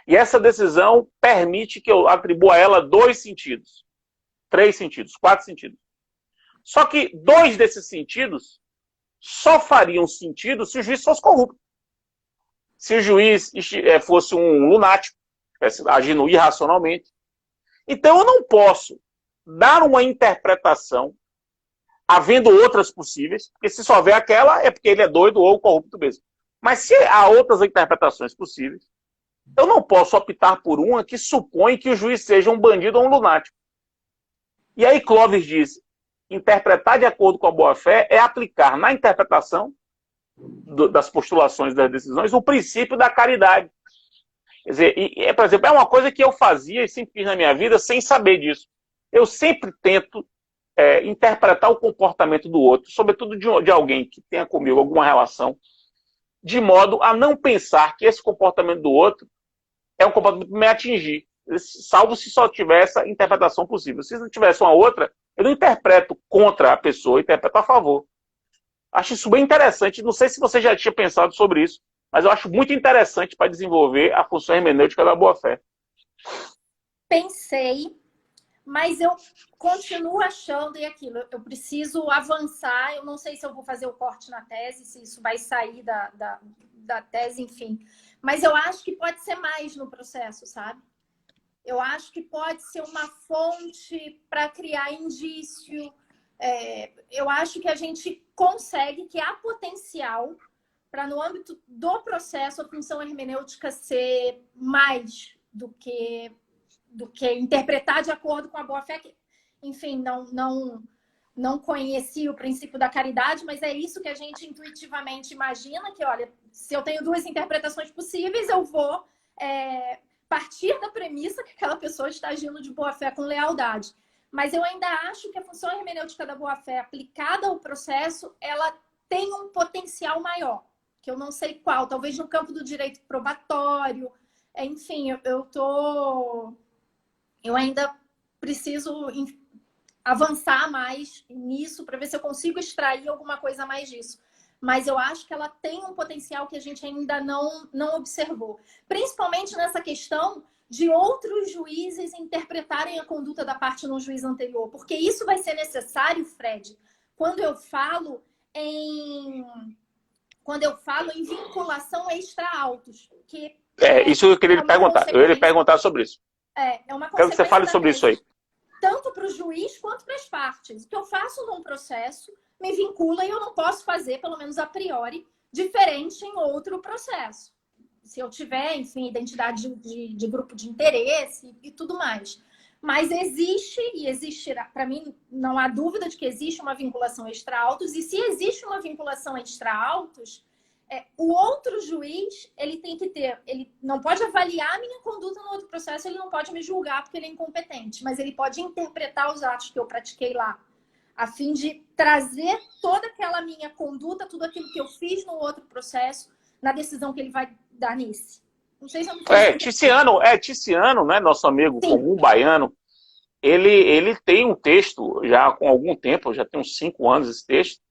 e essa decisão permite que eu atribua a ela 2 sentidos, 3 sentidos, 4 sentidos. Só que 2 desses sentidos só fariam sentido se o juiz fosse corrupto. Se o juiz fosse um lunático, agindo irracionalmente. Então eu não posso dar uma interpretação havendo outras possíveis, porque se só houver aquela é porque ele é doido ou corrupto mesmo. Mas se há outras interpretações possíveis, eu não posso optar por uma que supõe que o juiz seja um bandido ou um lunático. E aí Clovis diz, interpretar de acordo com a boa-fé é aplicar na interpretação das postulações das decisões o princípio da caridade. Quer dizer, por exemplo, é uma coisa que eu fazia e sempre fiz na minha vida sem saber disso. Eu sempre tento interpretar o comportamento do outro, sobretudo de alguém que tenha comigo alguma relação, de modo a não pensar que esse comportamento do outro é um comportamento que me atingir, salvo se só tiver essa interpretação possível. Se não tivesse uma outra, eu não interpreto contra a pessoa, eu interpreto a favor. Acho isso bem interessante. Não sei se você já tinha pensado sobre isso, mas eu acho muito interessante para desenvolver a função hermenêutica da boa-fé. Pensei, mas eu continuo achando eu preciso avançar. Eu não sei se eu vou fazer o corte na tese, se isso vai sair da tese, enfim. Mas eu acho que pode ser mais no processo, sabe? Eu acho que pode ser uma fonte para criar indício. Eu acho que a gente consegue, que há potencial para, no âmbito do processo, a função hermenêutica ser mais do que interpretar de acordo com a boa-fé. enfim, não conheci o princípio da caridade, mas é isso que a gente intuitivamente imagina, que, olha, se eu tenho duas interpretações possíveis, eu vou partir da premissa que aquela pessoa está agindo de boa-fé com lealdade. Mas eu ainda acho que a função hermenêutica da boa-fé aplicada ao processo, ela tem um potencial maior, que eu não sei qual, talvez no campo do direito probatório, enfim, eu ainda preciso avançar mais nisso para ver se eu consigo extrair alguma coisa a mais disso. Mas eu acho que ela tem um potencial que a gente ainda não observou. Principalmente nessa questão de outros juízes interpretarem a conduta da parte no juiz anterior. Porque isso vai ser necessário, Fred, quando eu falo em vinculação extra-autos. Isso eu queria lhe perguntar. Eu ia lhe perguntar sobre isso. É uma consequência. Quero que você fale sobre isso aí. Tanto para o juiz quanto para as partes. O que eu faço num processo me vincula e eu não posso fazer, pelo menos a priori, diferente em outro processo. Se eu tiver, enfim, identidade de grupo de interesse e tudo mais. Mas existe, e existirá, para mim, não há dúvida de que existe uma vinculação extra-autos, e se existe uma vinculação extra-autos, o outro juiz, ele não pode avaliar a minha conduta no outro processo, ele não pode me julgar porque ele é incompetente, mas ele pode interpretar os atos que eu pratiquei lá, a fim de trazer toda aquela minha conduta, tudo aquilo que eu fiz no outro processo, na decisão que ele vai dar nesse. Não sei se eu me Tiziano, né, nosso amigo comum baiano, ele tem um texto, já com algum tempo, já tem uns 5 anos esse texto,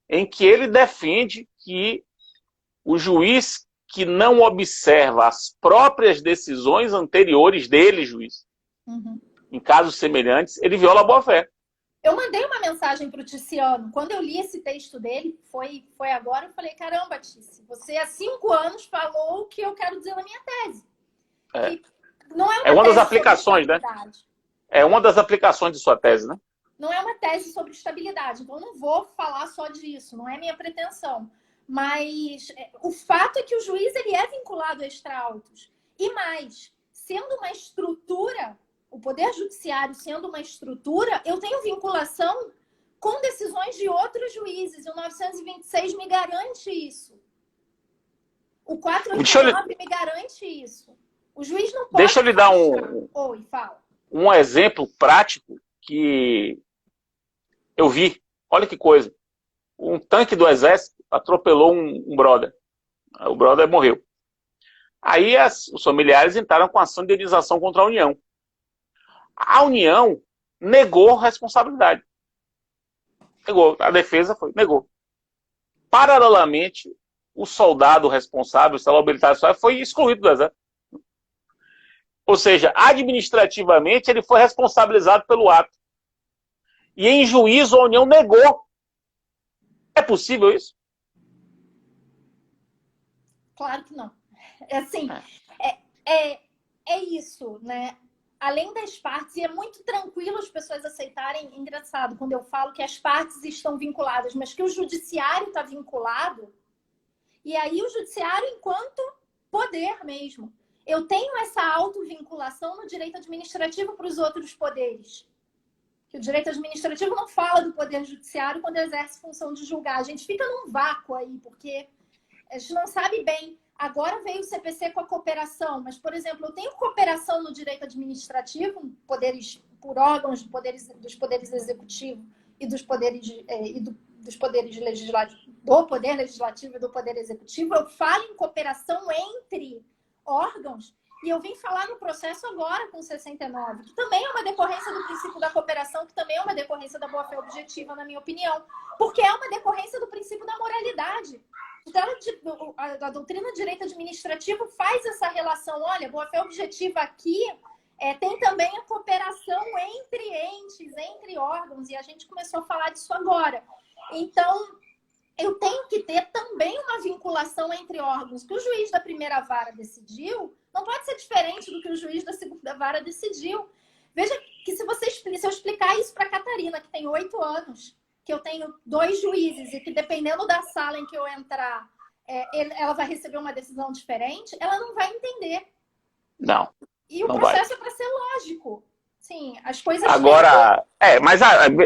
em que ele defende que o juiz que não observa as próprias decisões anteriores dele, juiz, em casos semelhantes, ele viola a boa-fé. Eu mandei uma mensagem para o Tiziano. Quando eu li esse texto dele, foi agora, eu falei, caramba, Tizi, você há 5 anos falou o que eu quero dizer na minha tese. Não é uma das aplicações, né? É uma das aplicações de sua tese, né? Não é uma tese sobre estabilidade, então eu não vou falar só disso, não é minha pretensão. Mas o fato é que o juiz ele é vinculado a extra-autos. E mais, sendo uma estrutura, o Poder Judiciário sendo uma estrutura, eu tenho vinculação com decisões de outros juízes. E o 926 me garante isso. O 489 me garante isso. O juiz não pode... Deixa eu lhe dar fala. Um exemplo prático que eu vi. Olha que coisa. Um tanque do exército atropelou um brother. O brother morreu. Aí os familiares entraram com ação de indenização contra a União. A União negou a responsabilidade. Negou. A defesa negou. Paralelamente, o soldado responsável, o celular habilitado, foi excluído do exército. Ou seja, administrativamente, ele foi responsabilizado pelo ato. E em juízo, a União negou. É possível isso? Claro que não. É isso, né? Além das partes, e é muito tranquilo as pessoas aceitarem, engraçado, quando eu falo que as partes estão vinculadas, mas que o judiciário está vinculado, e aí o judiciário enquanto poder mesmo. Eu tenho essa autovinculação no direito administrativo para os outros poderes. Que o direito administrativo não fala do poder judiciário quando exerce função de julgar. A gente fica num vácuo aí, porque a gente não sabe bem. Agora veio o CPC com a cooperação, mas, por exemplo, eu tenho cooperação no direito administrativo, poderes por órgãos dos poderes executivo e dos poderes legislativos, do poder legislativo e do poder executivo. Eu falo em cooperação entre órgãos e eu vim falar no processo agora com 69, que também é uma decorrência do princípio da cooperação, que também é uma decorrência da boa-fé objetiva, na minha opinião, porque é uma decorrência do princípio da moralidade. Então, a doutrina de direito administrativo faz essa relação. Olha, boa-fé objetiva aqui tem também a cooperação entre entes, entre órgãos, e a gente começou a falar disso agora. Então, eu tenho que ter também uma vinculação entre órgãos. Que o juiz da primeira vara decidiu, não pode ser diferente do que o juiz da segunda vara decidiu. Veja que se eu explicar isso para a Catarina, que tem 8 anos, que eu tenho 2 juízes e que dependendo da sala em que eu entrar, ela vai receber uma decisão diferente, ela não vai entender. Não. E o processo é para ser lógico. Sim, as coisas Agora, mas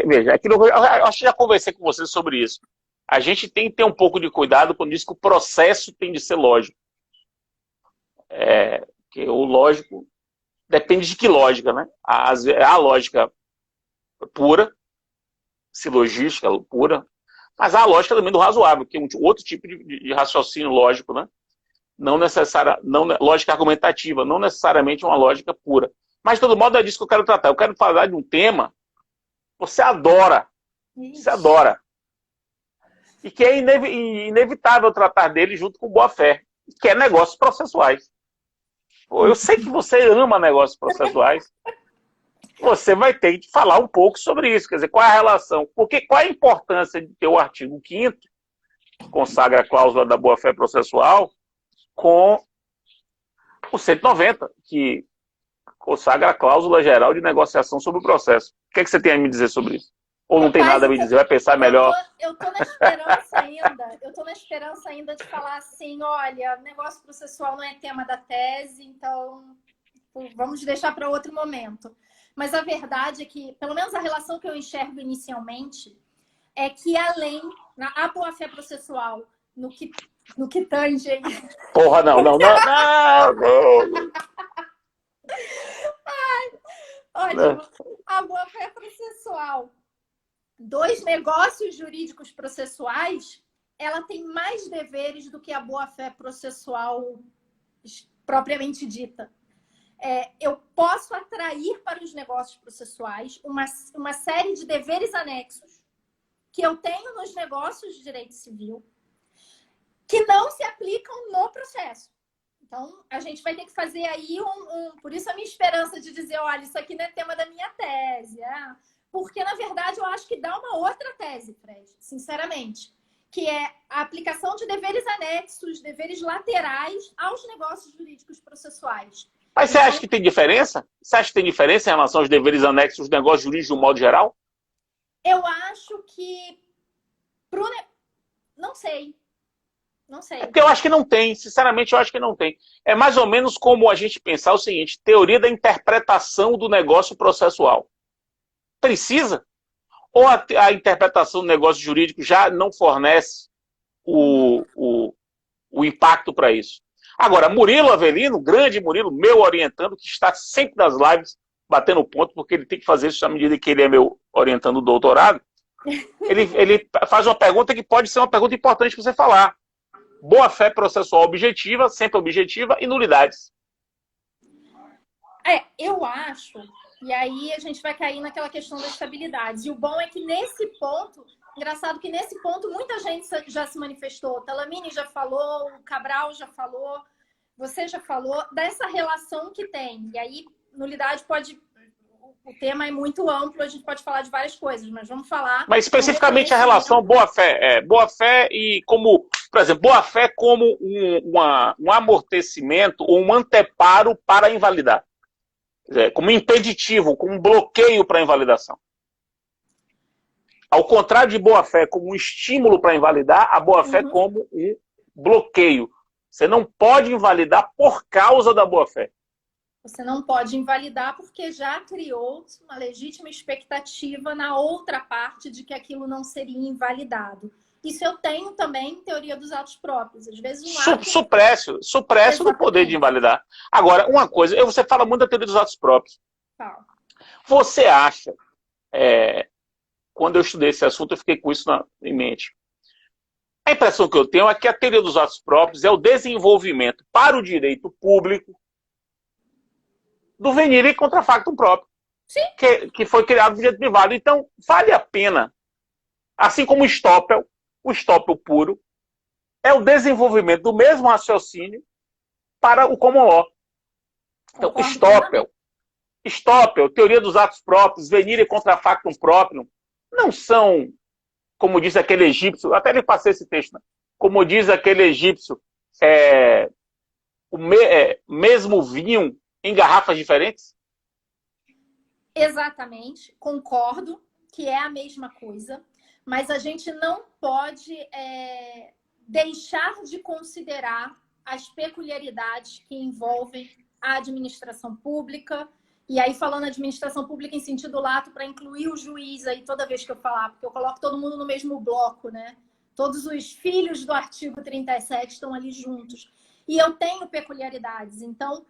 veja, aquilo, eu acho que já conversei com você sobre isso. A gente tem que ter um pouco de cuidado quando diz que o processo tem de ser lógico. Que o lógico depende de que lógica, né? A lógica pura, silogística pura, mas há a lógica também do razoável, que é um outro tipo de raciocínio lógico, né? Não necessária, não, lógica argumentativa, não necessariamente uma lógica pura. Mas, de todo modo, é disso que eu quero tratar. Eu quero falar de um tema que você adora. Você adora. E que é inevitável tratar dele junto com boa-fé, que é negócios processuais. Eu sei que você ama negócios processuais. Você vai ter que falar um pouco sobre isso. Quer dizer, qual é a relação? Porque qual é a importância de ter o artigo 5º, que consagra a cláusula da boa-fé processual, com o 190, que consagra a cláusula geral de negociação sobre o processo. O que, é que você tem a me dizer sobre isso? Ou não tem nada a me dizer? Vai pensar melhor? Eu tô na esperança ainda. Eu tô na esperança ainda de falar assim, olha, negócio processual não é tema da tese, então vamos deixar para outro momento. Mas a verdade é que, pelo menos a relação que eu enxergo inicialmente, é que além a boa-fé processual, no que tange aí. Porra, não. Olha, a boa-fé processual dos negócios jurídicos processuais, ela tem mais deveres do que a boa-fé processual propriamente dita. Eu posso atrair para os negócios processuais uma série de deveres anexos que eu tenho nos negócios de direito civil que não se aplicam no processo. Então, a gente vai ter que fazer aí Por isso a minha esperança de dizer, olha, isso aqui não é tema da minha tese. Porque, na verdade, eu acho que dá uma outra tese, Fred, sinceramente, que é a aplicação de deveres anexos, deveres laterais aos negócios jurídicos processuais. Mas você acha que tem diferença? Você acha que tem diferença em relação aos deveres anexos dos negócios jurídicos de um modo geral? Eu acho que... Não sei. Não sei. É porque eu acho que não tem. Sinceramente, eu acho que não tem. É mais ou menos como a gente pensar o seguinte: teoria da interpretação do negócio processual. Precisa? Ou a interpretação do negócio jurídico já não fornece o impacto para isso? Agora, Murilo Avelino, grande Murilo, meu orientando, que está sempre nas lives batendo ponto, porque ele tem que fazer isso à medida que ele é meu orientando do doutorado, ele faz uma pergunta que pode ser uma pergunta importante para você falar. Boa-fé processual objetiva, sempre objetiva, e nulidades. Eu acho, e aí a gente vai cair naquela questão da estabilidade. E o bom é que nesse ponto, engraçado que nesse ponto muita gente já se manifestou. Talamini já falou, o Cabral já falou, você já falou dessa relação que tem. E aí, nulidade pode... O tema é muito amplo, a gente pode falar de várias coisas, mas vamos falar... Mas especificamente a relação boa-fé. Boa-fé e como... Por exemplo, boa-fé como um amortecimento ou um anteparo para invalidar. Como impeditivo, como um bloqueio para a invalidação. Ao contrário de boa-fé como um estímulo para invalidar, a boa-fé como um bloqueio. Você não pode invalidar por causa da boa-fé. Você não pode invalidar porque já criou uma legítima expectativa na outra parte de que aquilo não seria invalidado. Isso eu tenho também em teoria dos atos próprios. Às vezes um ato... Supresso do poder de invalidar. Agora, uma coisa, você fala muito da teoria dos atos próprios. Você acha, quando eu estudei esse assunto, eu fiquei com isso em mente. A impressão que eu tenho é que a teoria dos atos próprios é o desenvolvimento para o direito público do venire e contra factum próprio. Sim. Que foi criado no direito privado. Então, vale a pena, assim como o estoppel puro, é o desenvolvimento do mesmo raciocínio para o common law. Então, estoppel, teoria dos atos próprios, venire e contra factum próprio, não são, como diz aquele egípcio, até lhe passei esse texto, né? Como diz aquele egípcio, mesmo vinho em garrafas diferentes? Exatamente, concordo que é a mesma coisa, mas a gente não pode deixar de considerar as peculiaridades que envolvem a administração pública, E aí, falando administração pública em sentido lato, para incluir o juiz aí toda vez que eu falar, porque eu coloco todo mundo no mesmo bloco, né? Todos os filhos do artigo 37 estão ali juntos. E eu tenho peculiaridades. Então,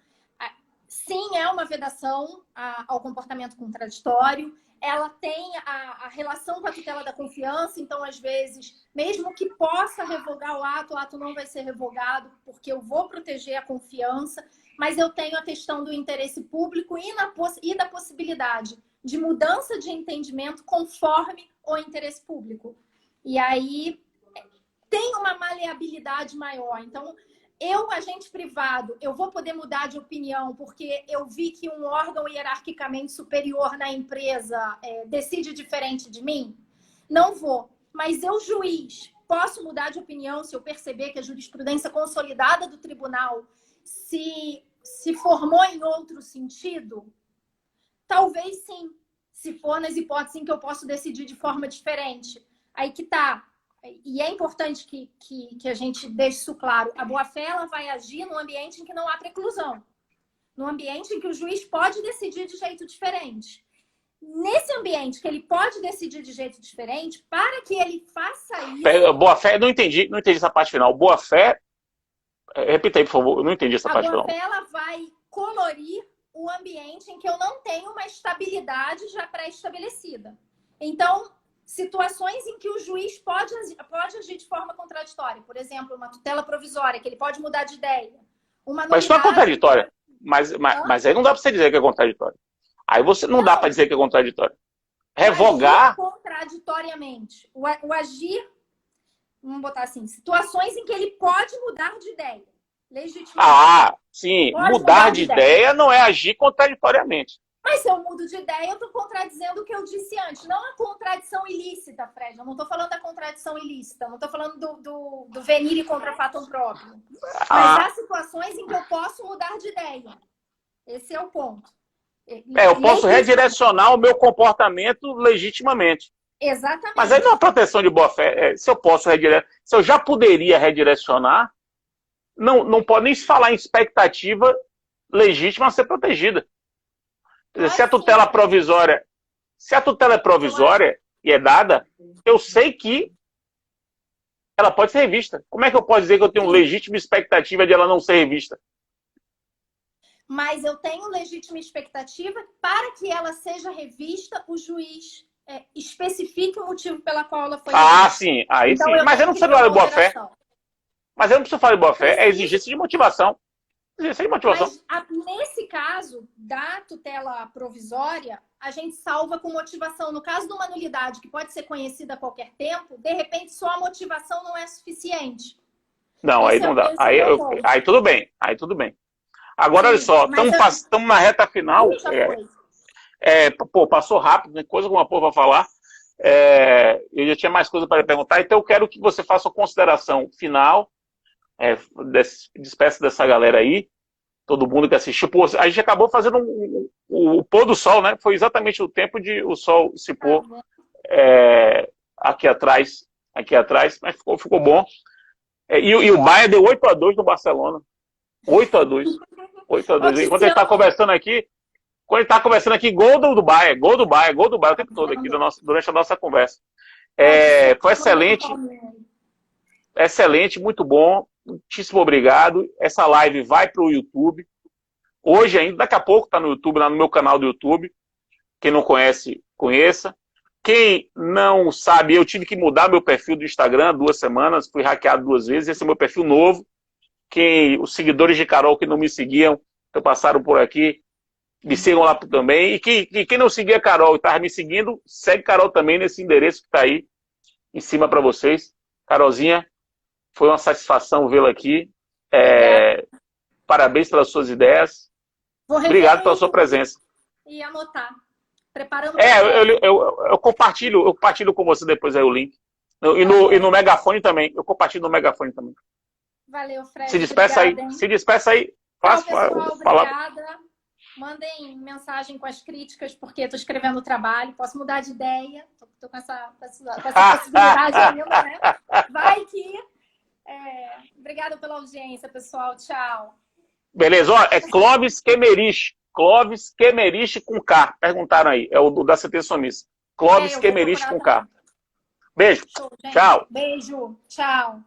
sim, é uma vedação ao comportamento contraditório. Ela tem a relação com a tutela da confiança. Então, às vezes, mesmo que possa revogar o ato não vai ser revogado, porque eu vou proteger a confiança. Mas eu tenho a questão do interesse público e da possibilidade de mudança de entendimento conforme o interesse público. E aí tem uma maleabilidade maior. Então, eu, agente privado, eu vou poder mudar de opinião porque eu vi que um órgão hierarquicamente superior na empresa decide diferente de mim? Não vou. Mas eu, juiz, posso mudar de opinião se eu perceber que a jurisprudência consolidada do tribunal se formou em outro sentido? Talvez sim, se for nas hipóteses em que eu posso decidir de forma diferente. Aí que tá. E é importante que a gente deixe isso claro. A boa-fé ela vai agir num ambiente em que não há preclusão. Num ambiente em que o juiz pode decidir de jeito diferente. Nesse ambiente que ele pode decidir de jeito diferente, para que ele faça isso... Boa-fé, não entendi essa parte final. Boa-fé, repita aí, por favor, eu não entendi essa parte final. A boa-fé ela vai colorir o ambiente em que eu não tenho uma estabilidade já pré-estabelecida. Então, situações em que o juiz pode agir de forma contraditória. Por exemplo, uma tutela provisória, que ele pode mudar de ideia. Mas isso não é contraditória. Mas aí não dá para você dizer que é contraditório. Aí você não dá para dizer que é contraditório. Revogar... Agir contraditoriamente. O agir... Vamos botar assim, situações em que ele pode mudar de ideia. Legitimamente. Sim. Mudar de ideia não é agir contraditoriamente. Mas se eu mudo de ideia, eu estou contradizendo o que eu disse antes. Não a contradição ilícita, Fred. Eu não estou falando da contradição ilícita. Eu não estou falando do venire contra fato próprio. Mas há situações em que eu posso mudar de ideia. Esse é o ponto. Eu posso redirecionar o meu comportamento legitimamente. Exatamente. Mas aí não é proteção de boa-fé. Se eu posso se eu já poderia redirecionar, não pode nem se falar em expectativa legítima a ser protegida. Se a tutela provisória, é provisória e é dada, eu sei que ela pode ser revista. Como é que eu posso dizer que eu tenho legítima expectativa de ela não ser revista? Mas eu tenho legítima expectativa para que ela seja revista, o juiz especifique o motivo pela qual ela foi revista. Sim. Aí então, sim. Mas eu não preciso falar de boa-fé. Mas eu não preciso falar de boa-fé. É exigência de motivação. Mas, nesse caso da tutela provisória, a gente salva com motivação. No caso de uma nulidade que pode ser conhecida a qualquer tempo, de repente só a motivação não é suficiente. Não, aí não dá. Aí tudo bem. Agora, olha só, estamos na reta final. Passou rápido, né? Coisa alguma porra para falar. Eu já tinha mais coisa para lhe perguntar, então eu quero que você faça uma consideração final. Despeça dessa galera aí, todo mundo que assistiu. Pô, a gente acabou fazendo o pôr do sol, né? Foi exatamente o tempo de o sol se pôr aqui atrás, mas ficou bom. E o Bayern deu 8-2 no Barcelona. 8-2. Enquanto ele está conversando aqui, gol do Bayern o tempo todo aqui durante a nossa conversa. Foi excelente, muito bom. Muitíssimo obrigado. Essa live vai para o YouTube. Hoje ainda, daqui a pouco está no YouTube, lá no meu canal do YouTube. Quem não conhece, conheça. Quem não sabe, eu tive que mudar meu perfil do Instagram 2 semanas, fui hackeado 2 vezes, esse é meu perfil novo. Os seguidores de Carol que não me seguiam, que passaram por aqui, me sigam lá também. E quem não seguia Carol e estava me seguindo, segue Carol também nesse endereço que está aí em cima para vocês. Carolzinha, foi uma satisfação vê-la aqui. Parabéns pelas suas ideias. Obrigado pela sua presença. E anotar. Preparando. Eu compartilho com você depois aí o link. E no Megafone também. Eu compartilho no Megafone também. Valeu, Fred. Se despeça aí. Obrigada. Mandem mensagem com as críticas, porque estou escrevendo o trabalho. Posso mudar de ideia. Estou com essa possibilidade ainda, né? Vai que... Obrigada pela audiência, pessoal. Tchau. Beleza. Ó, Clóvis Kemerich. Clóvis Kemerich com K. Perguntaram aí. É o da sentença omissa. Clóvis eu vou Kemerich com procurar K. Beijo. Show, gente. Tchau. Beijo. Tchau.